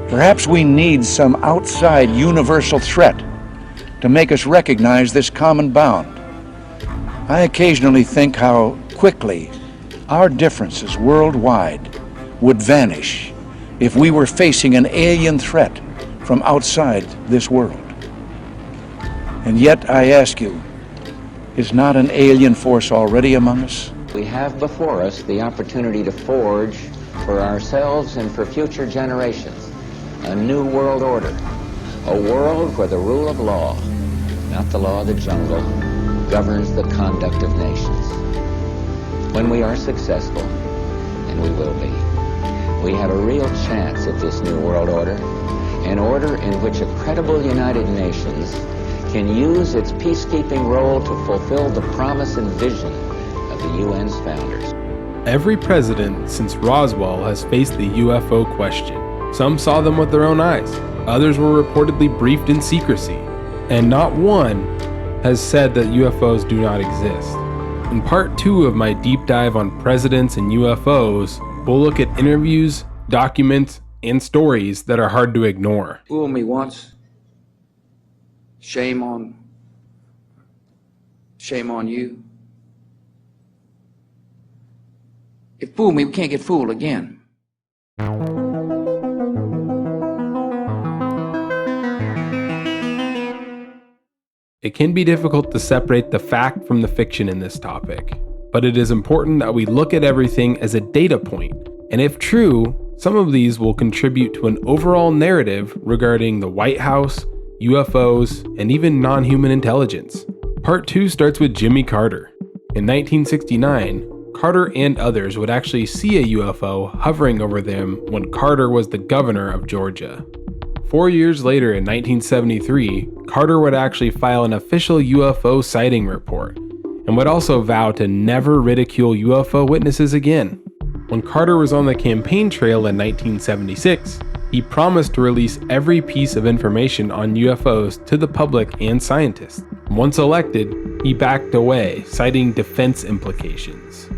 Perhaps we need some outside universal threat to make us recognize this common bound. I occasionally think how quickly our differences worldwide would vanish if we were facing an alien threat from outside this world. And yet I ask you, is not an alien force already among us? We have before us the opportunity to forge for ourselves and for future generations a new world order, a world where the rule of law, not the law of the jungle, governs the conduct of nations. When we are successful, and we will be, we have a real chance at this new world order, an order in which a credible United Nations can use its peacekeeping role to fulfill the promise and vision of the UN's founders. Every president since Roswell has faced the UFO question. Some saw them with their own eyes. Others were reportedly briefed in secrecy. And not one has said that UFOs do not exist. In part 2 of my deep dive on presidents and UFOs, we'll look at interviews, documents, and stories that are hard to ignore. Fool me once, shame on you. If fool me, we can't get fooled again. It can be difficult to separate the fact from the fiction in this topic, but it is important that we look at everything as a data point, and if true, some of these will contribute to an overall narrative regarding the White House, UFOs, and even non-human intelligence. Part 2 starts with Jimmy Carter. In 1969, Carter and others would actually see a UFO hovering over them when Carter was the governor of Georgia. 4 years later, in 1973, Carter would actually file an official UFO sighting report and would also vow to never ridicule UFO witnesses again. When Carter was on the campaign trail in 1976, he promised to release every piece of information on UFOs to the public and scientists. Once elected, he backed away, citing defense implications.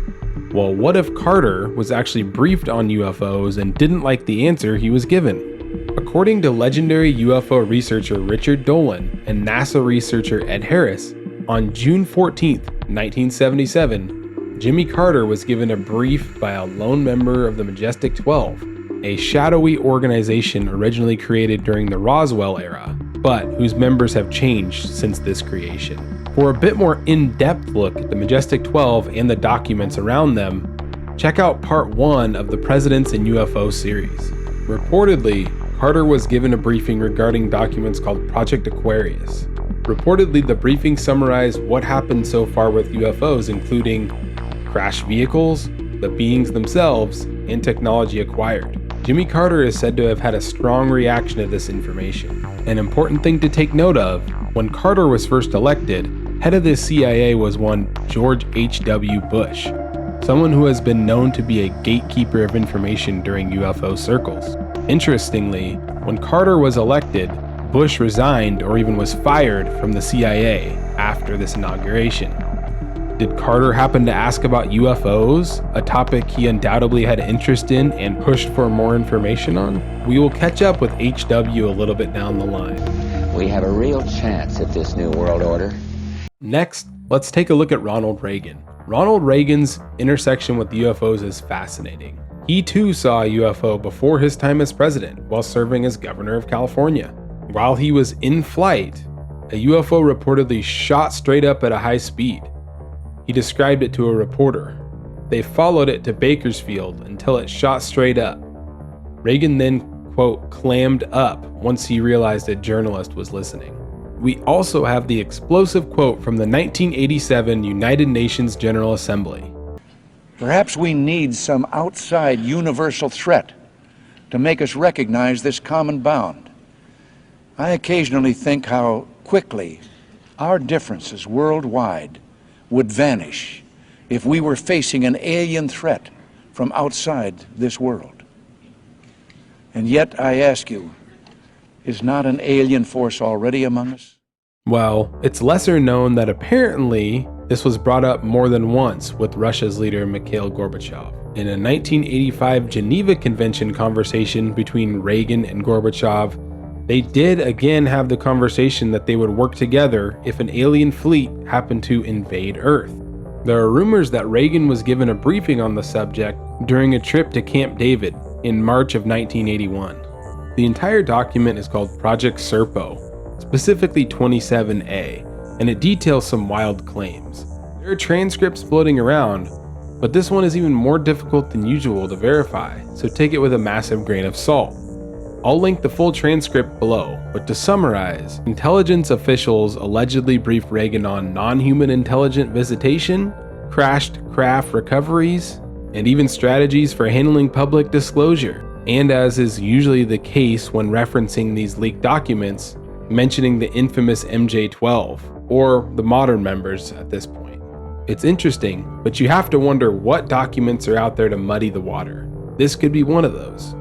Well, what if Carter was actually briefed on UFOs and didn't like the answer he was given? According to legendary UFO researcher Richard Dolan and NASA researcher Ed Harris, on June 14, 1977, Jimmy Carter was given a brief by a lone member of the Majestic 12, a shadowy organization originally created during the Roswell era, but whose members have changed since this creation. For a bit more in-depth look at the Majestic 12 and the documents around them, check out part 1 of the Presidents and UFOs series. Reportedly, Carter was given a briefing regarding documents called Project Aquarius. Reportedly, the briefing summarized what happened so far with UFOs, including crashed vehicles, the beings themselves, and technology acquired. Jimmy Carter is said to have had a strong reaction to this information. An important thing to take note of, when Carter was first elected, head of the CIA was one George H.W. Bush, someone who has been known to be a gatekeeper of information during UFO circles. Interestingly, when Carter was elected, Bush resigned or even was fired from the CIA after this inauguration. Did Carter happen to ask about UFOs, a topic he undoubtedly had interest in and pushed for more information on? We will catch up with HW a little bit down the line. We have a real chance at this new world order. Next, let's take a look at Ronald Reagan. Ronald Reagan's intersection with UFOs is fascinating. He too saw a UFO before his time as president while serving as governor of California. While he was in flight, a UFO reportedly shot straight up at a high speed. He described it to a reporter. They followed it to Bakersfield until it shot straight up. Reagan then, quote, clammed up once he realized a journalist was listening. We also have the explosive quote from the 1987 United Nations General Assembly. Perhaps we need some outside universal threat to make us recognize this common bound. I occasionally think how quickly our differences worldwide would vanish if we were facing an alien threat from outside this world. And yet I ask you, is not an alien force already among us? Well, it's lesser known that apparently This was brought up more than once with Russia's leader Mikhail Gorbachev. In a 1985 Geneva Convention conversation between Reagan and Gorbachev, they did again have the conversation that they would work together if an alien fleet happened to invade Earth. There are rumors that Reagan was given a briefing on the subject during a trip to Camp David in March of 1981. The entire document is called Project Serpo, specifically 27A, and it details some wild claims. There are transcripts floating around, but this one is even more difficult than usual to verify, so take it with a massive grain of salt. I'll link the full transcript below, but to summarize, intelligence officials allegedly briefed Reagan on non-human intelligent visitation, crashed craft recoveries, and even strategies for handling public disclosure. And as is usually the case when referencing these leaked documents, mentioning the infamous MJ-12, or the modern members at this point. It's interesting, but you have to wonder what documents are out there to muddy the water. This could be one of those.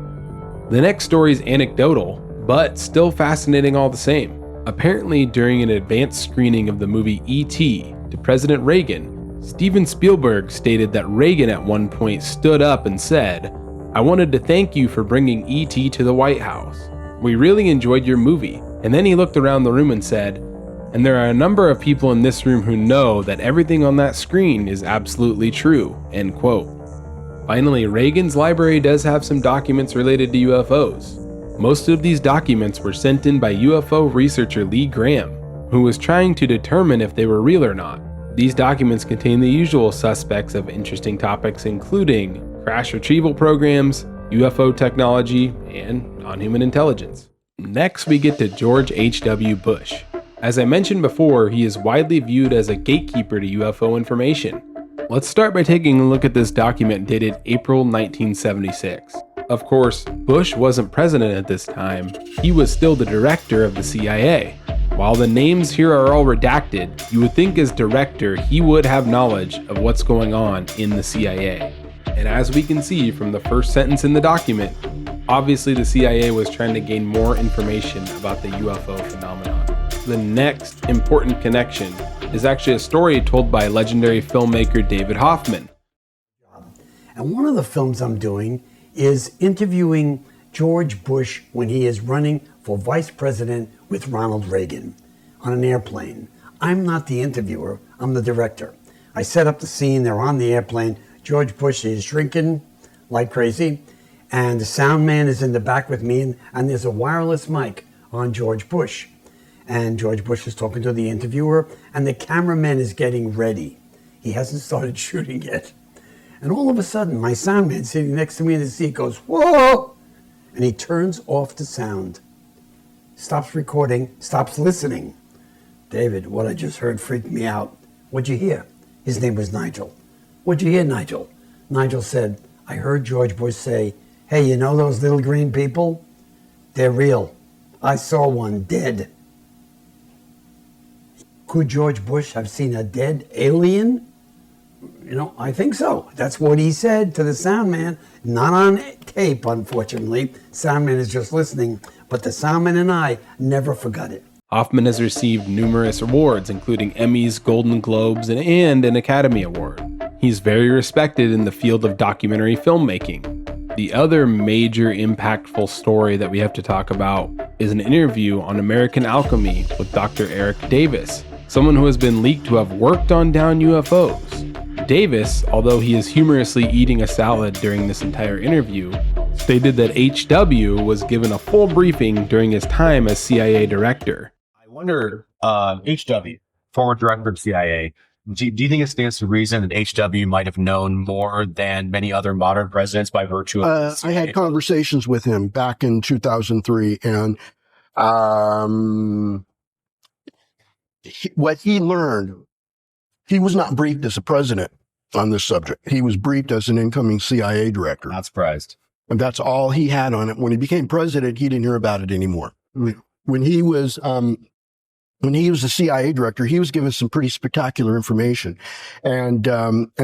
The next story is anecdotal, but still fascinating all the same. Apparently, during an advanced screening of the movie E.T. to President Reagan, Steven Spielberg stated that Reagan at one point stood up and said, "I wanted to thank you for bringing E.T. to the White House. We really enjoyed your movie." And then he looked around the room and said, "And there are a number of people in this room who know that everything on that screen is absolutely true." End quote. Finally, Reagan's library does have some documents related to UFOs. Most of these documents were sent in by UFO researcher Lee Graham, who was trying to determine if they were real or not. These documents contain the usual suspects of interesting topics, including crash retrieval programs, UFO technology, and non-human intelligence. Next, we get to George H.W. Bush. As I mentioned before, he is widely viewed as a gatekeeper to UFO information. Let's start by taking a look at this document dated April 1976. Of course, Bush wasn't president at this time, he was still the director of the CIA. While the names here are all redacted, you would think as director he would have knowledge of what's going on in the CIA. And as we can see from the first sentence in the document, obviously the CIA was trying to gain more information about the UFO phenomenon. The next important connection is actually a story told by legendary filmmaker David Hoffman. And one of the films I'm doing is interviewing George Bush when he is running for vice president with Ronald Reagan on an airplane. I'm not the interviewer, I'm the director. I set up the scene, they're on the airplane, George Bush is shrinking like crazy, and the sound man is in the back with me, and there's a wireless mic on George Bush. And George Bush is talking to the interviewer, and the cameraman is getting ready. He hasn't started shooting yet. And all of a sudden, my sound man sitting next to me in the seat goes, "Whoa!" And he turns off the sound. Stops recording, stops listening. "David, what I just heard freaked me out." "What'd you hear?" His name was Nigel. "What'd you hear, Nigel?" Nigel said, "I heard George Bush say, 'Hey, you know those little green people? They're real. I saw one dead.'" Could George Bush have seen a dead alien? I think so. That's what he said to the sound man. Not on tape, unfortunately. Sound man is just listening, but the sound man and I never forgot it. Hoffman has received numerous awards, including Emmys, Golden Globes, and an Academy Award. He's very respected in the field of documentary filmmaking. The other major impactful story that we have to talk about is an interview on American Alchemy with Dr. Eric Davis, someone who has been leaked to have worked on down UFOs. Davis, although he is humorously eating a salad during this entire interview, stated that HW was given a full briefing during his time as CIA director. I wonder, HW, former director of CIA, do you think it stands to reason that HW might have known more than many other modern presidents by virtue of I had conversations with him back in 2003, and what he learned, he was not briefed as a president on this subject. He was briefed as an incoming CIA director. Not surprised. And that's all he had on it. When he became president, he didn't hear about it anymore. When he was the CIA director, he was given some pretty spectacular information. And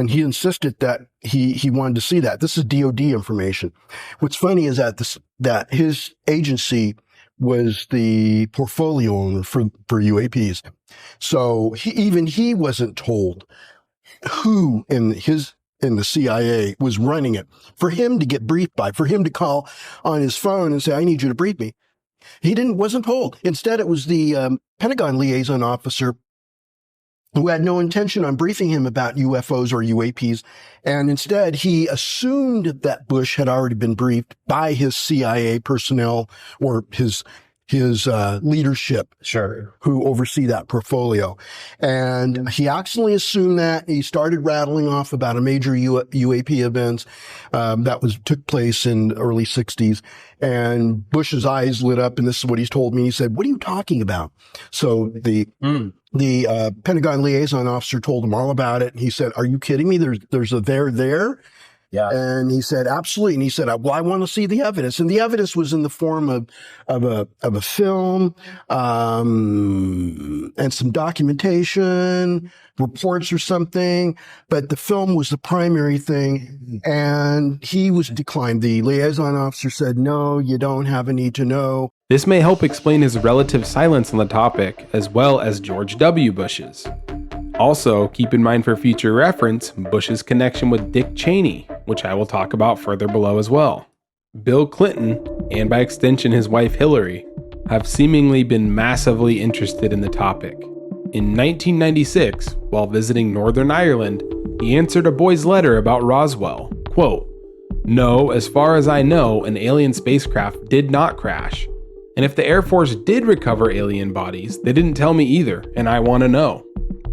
he insisted that he wanted to see that. This is DOD information. What's funny is that his agency was the portfolio owner for UAPs. So even he wasn't told who in the CIA was running it. For him to get briefed by, for him to call on his phone and say, I need you to brief me. He wasn't told. Instead, it was the Pentagon liaison officer who had no intention on briefing him about UFOs or UAPs. And instead, he assumed that Bush had already been briefed by his CIA personnel or his leadership, Sure, who oversee that portfolio. And he accidentally assumed that. He started rattling off about a major UAP events that took place in the early 60s. And Bush's eyes lit up, and this is what he's told me. He said, what are you talking about? So the Pentagon liaison officer told him all about it. And he said, are you kidding me? There's a there? yeah. And he said, absolutely. And he said, well, I want to see the evidence. And the evidence was in the form of a film, and some documentation, reports or something. But the film was the primary thing. And he was declined. The liaison officer said, no, you don't have a need to know. This may help explain his relative silence on the topic, as well as George W. Bush's. Also, keep in mind for future reference, Bush's connection with Dick Cheney, which I will talk about further below as well. Bill Clinton, and by extension his wife Hillary, have seemingly been massively interested in the topic. In 1996, while visiting Northern Ireland, he answered a boy's letter about Roswell. Quote, no, as far as I know, an alien spacecraft did not crash. And if the Air Force did recover alien bodies, they didn't tell me either, and I want to know.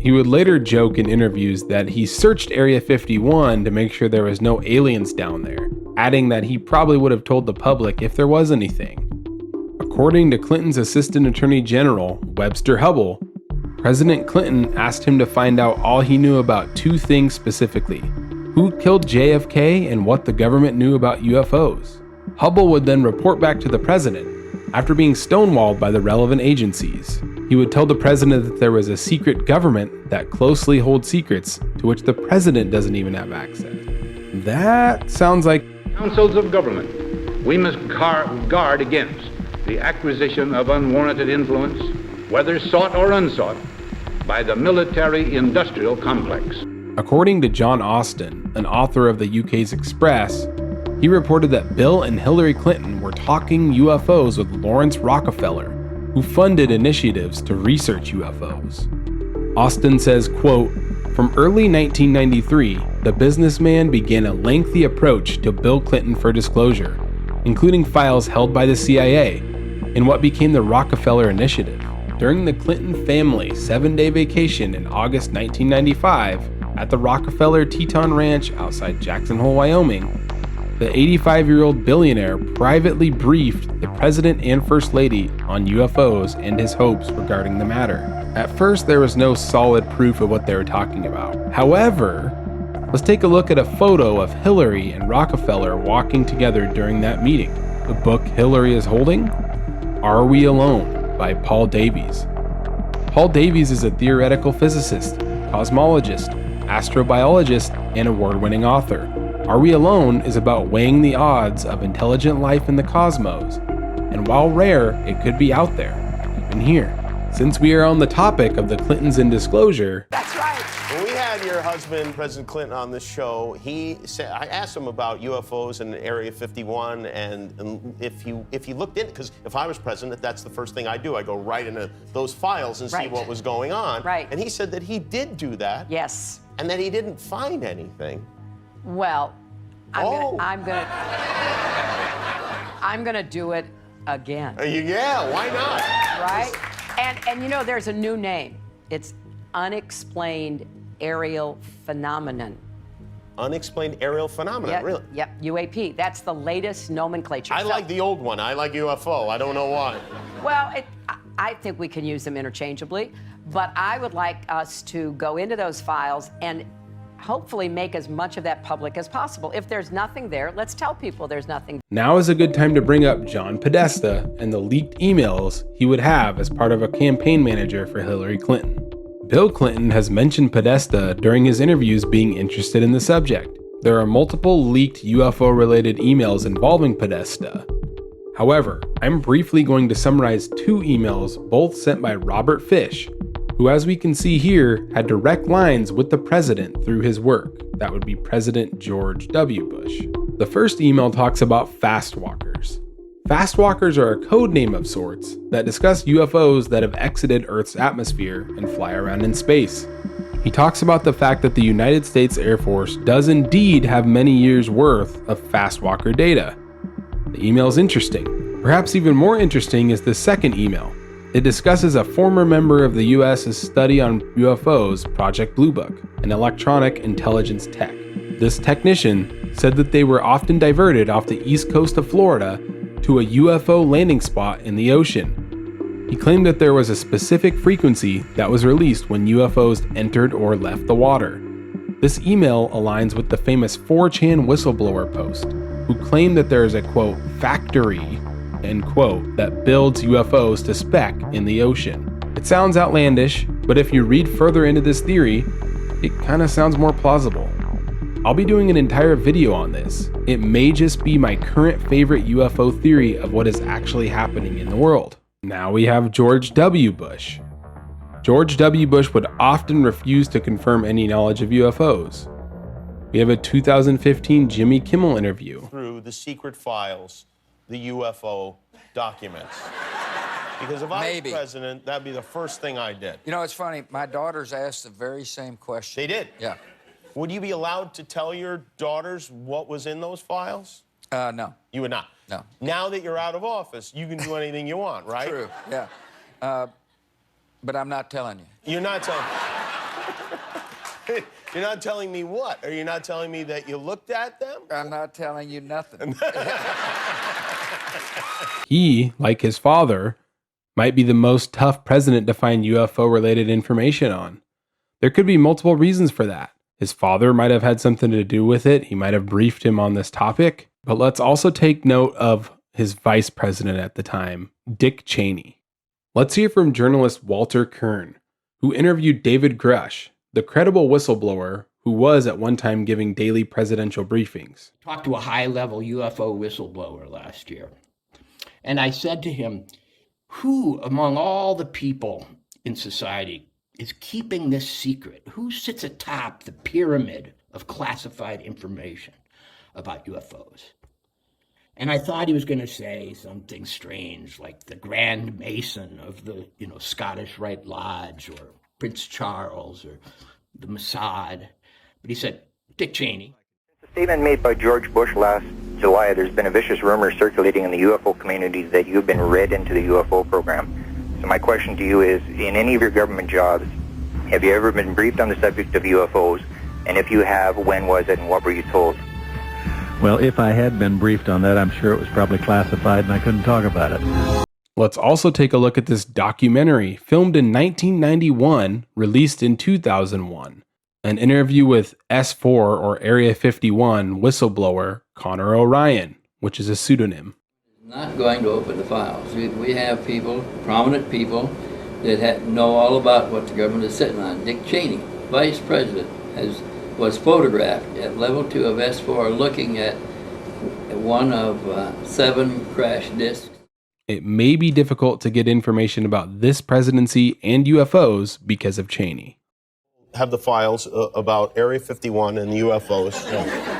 He would later joke in interviews that he searched Area 51 to make sure there was no aliens down there, adding that he probably would have told the public if there was anything. According to Clinton's Assistant Attorney General, Webster Hubbell, President Clinton asked him to find out all he knew about two things specifically: who killed JFK and what the government knew about UFOs. Hubbell would then report back to the president after being stonewalled by the relevant agencies. He would tell the president that there was a secret government that closely holds secrets to which the president doesn't even have access. That sounds like councils of government. We must guard against the acquisition of unwarranted influence, whether sought or unsought, by the military-industrial complex. According to John Austin, an author of the UK's Express, he reported that Bill and Hillary Clinton were talking UFOs with Lawrence Rockefeller, who funded initiatives to research UFOs. Austin says, quote, from early 1993, the businessman began a lengthy approach to Bill Clinton for disclosure, including files held by the CIA in what became the Rockefeller Initiative. During the Clinton family 7-day vacation in August 1995 at the Rockefeller Teton Ranch outside Jackson Hole, Wyoming, the 85-year-old billionaire privately briefed the president and first lady on UFOs and his hopes regarding the matter. At first, there was no solid proof of what they were talking about. However, let's take a look at a photo of Hillary and Rockefeller walking together during that meeting. The book Hillary is holding, Are We Alone? By Paul Davies. Paul Davies is a theoretical physicist, cosmologist, astrobiologist, and award-winning author. Are We Alone is about weighing the odds of intelligent life in the cosmos, and while rare, it could be out there, even here. Since we are on the topic of the Clintons in disclosure, That's right. When we had your husband, President Clinton, on this show, he said, I asked him about UFOs in Area 51, and if he looked in, because if I was president, that's the first thing I do. I go right into those files and see what was going on. Right. And he said that he did do that. Yes. And that he didn't find anything. Well, I'm gonna do it again. Yeah, why not? Right? And you know, there's a new name. It's unexplained aerial phenomenon. Unexplained aerial phenomenon, really? Yep, UAP. That's the latest nomenclature. I like the old one. I like UFO. I don't know why. Well, I think we can use them interchangeably, but I would like us to go into those files and hopefully make as much of that public as possible. If there's nothing there, let's tell people there's nothing. now is a good time to bring up John Podesta and the leaked emails he would have as part of a campaign manager for Hillary Clinton. Bill Clinton has mentioned Podesta during his interviews being interested in the subject. There are multiple leaked UFO-related emails involving Podesta. However, I'm briefly going to summarize two emails, both sent by Robert Fish, who, as we can see here, had direct lines with the president through his work. That would be President George W. Bush. The first email talks about fast walkers. Fast walkers are a code name of sorts that discuss UFOs that have exited Earth's atmosphere and fly around in space. He talks about the fact that the United States Air Force does indeed have many years' worth of fast walker data. The email is interesting. Perhaps even more interesting is the second email. It discusses a former member of the US's study on UFOs, Project Blue Book, an electronic intelligence tech. This technician said that they were often diverted off the east coast of Florida to a UFO landing spot in the ocean. He claimed that there was a specific frequency that was released when UFOs entered or left the water. This email aligns with the famous 4chan whistleblower post, who claimed that there is a, quote, factory, end quote, that builds UFOs to spec in the ocean. It sounds outlandish, but if you read further into this theory, it kind of sounds more plausible. I'll be doing an entire video on this. It may just be my current favorite UFO theory of what is actually happening in the world. Now we have George W. Bush. George W. Bush would often refuse to confirm any knowledge of UFOs. We have a 2015 Jimmy Kimmel interview. Through the secret files, the UFO documents. Because if I was president, that'd be the first thing I did. You know, it's funny. My daughters asked the very same question. They did? Yeah. Would you be allowed to tell your daughters what was in those files? No. You would not? No. Now that you're out of office, you can do anything you want, right? True, yeah. But I'm not telling you. You're not telling You're not telling me what? Are you not telling me that you looked at them? I'm not telling you nothing. He, like his father, might be the most tough president to find UFO-related information on. There could be multiple reasons for that. His father might have had something to do with it. He might have briefed him on this topic. But let's also take note of his vice president at the time, Dick Cheney. Let's hear from journalist Walter Kern, who interviewed David Grush, the credible whistleblower who was at one time giving daily presidential briefings. Talked to a high-level UFO whistleblower last year. And I said to him, who among all the people in society is keeping this secret? Who sits atop the pyramid of classified information about UFOs? And I thought he was going to say something strange, like the Grand Mason of the, Scottish Rite Lodge, or Prince Charles, or the Mossad. But he said, Dick Cheney. A statement made by George Bush last July, there's been a vicious rumor circulating in the UFO community that you've been read into the UFO program. So my question to you is, in any of your government jobs, have you ever been briefed on the subject of UFOs? And if you have, when was it and what were you told? Well, if I had been briefed on that, I'm sure it was probably classified and I couldn't talk about it. Let's also take a look at this documentary filmed in 1991, released in 2001. An interview with S4 or Area 51 whistleblower Connor O'Ryan, which is a pseudonym. Not going to open the files. We have people, prominent people, that know all about what the government is sitting on. Dick Cheney, vice president, was photographed at level 2 of S4 looking at one of 7 crash disks. It may be difficult to get information about this presidency and UFOs because of Cheney. Have the files about Area 51 and UFOs,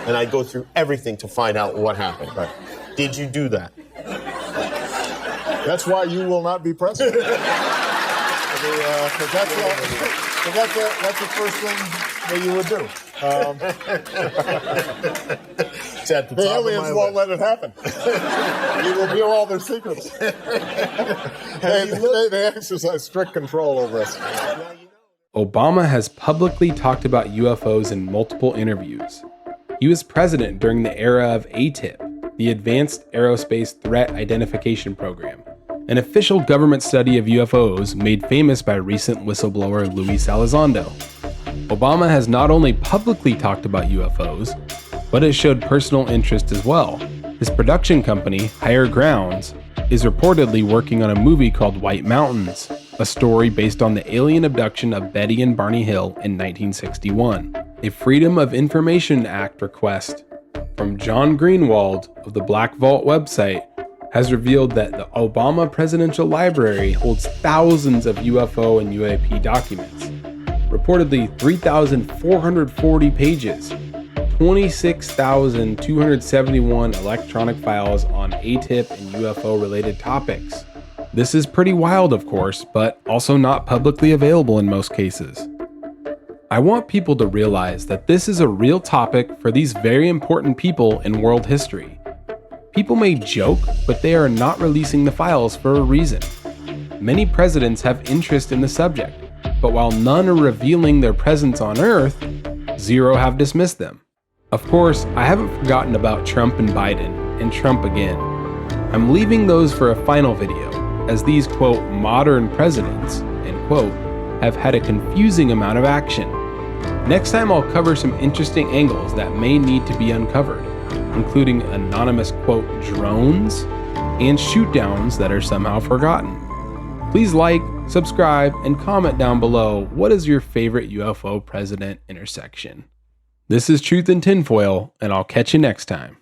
and I go through everything to find out what happened. Right. Did you do that? That's why you will not be president. Because that's the first thing that you would do. The aliens won't let it happen. You will reveal all their secrets. They exercise strict control over us. Obama has publicly talked about UFOs in multiple interviews. He was president during the era of ATIP, the Advanced Aerospace Threat Identification Program, an official government study of UFOs made famous by recent whistleblower Luis Elizondo. Obama has not only publicly talked about UFOs, but has showed personal interest as well. His production company, Higher Grounds, is reportedly working on a movie called White Mountains, a story based on the alien abduction of Betty and Barney Hill in 1961. A Freedom of Information Act request from John Greenwald of the Black Vault website has revealed that the Obama Presidential Library holds thousands of UFO and UAP documents, reportedly 3,440 pages, 26,271 electronic files on ATIP and UFO related topics. This is pretty wild, of course, but also not publicly available in most cases. I want people to realize that this is a real topic for these very important people in world history. People may joke, but they are not releasing the files for a reason. Many presidents have interest in the subject, but while none are revealing their presence on Earth, 0 have dismissed them. Of course, I haven't forgotten about Trump and Biden, and Trump again. I'm leaving those for a final video, as these, quote, modern presidents, end quote, have had a confusing amount of action. Next time I'll cover some interesting angles that may need to be uncovered, including anonymous, quote, drones, and shoot-downs that are somehow forgotten. Please like, subscribe, and comment down below what is your favorite UFO president intersection. This is Truth in Tinfoil, and I'll catch you next time.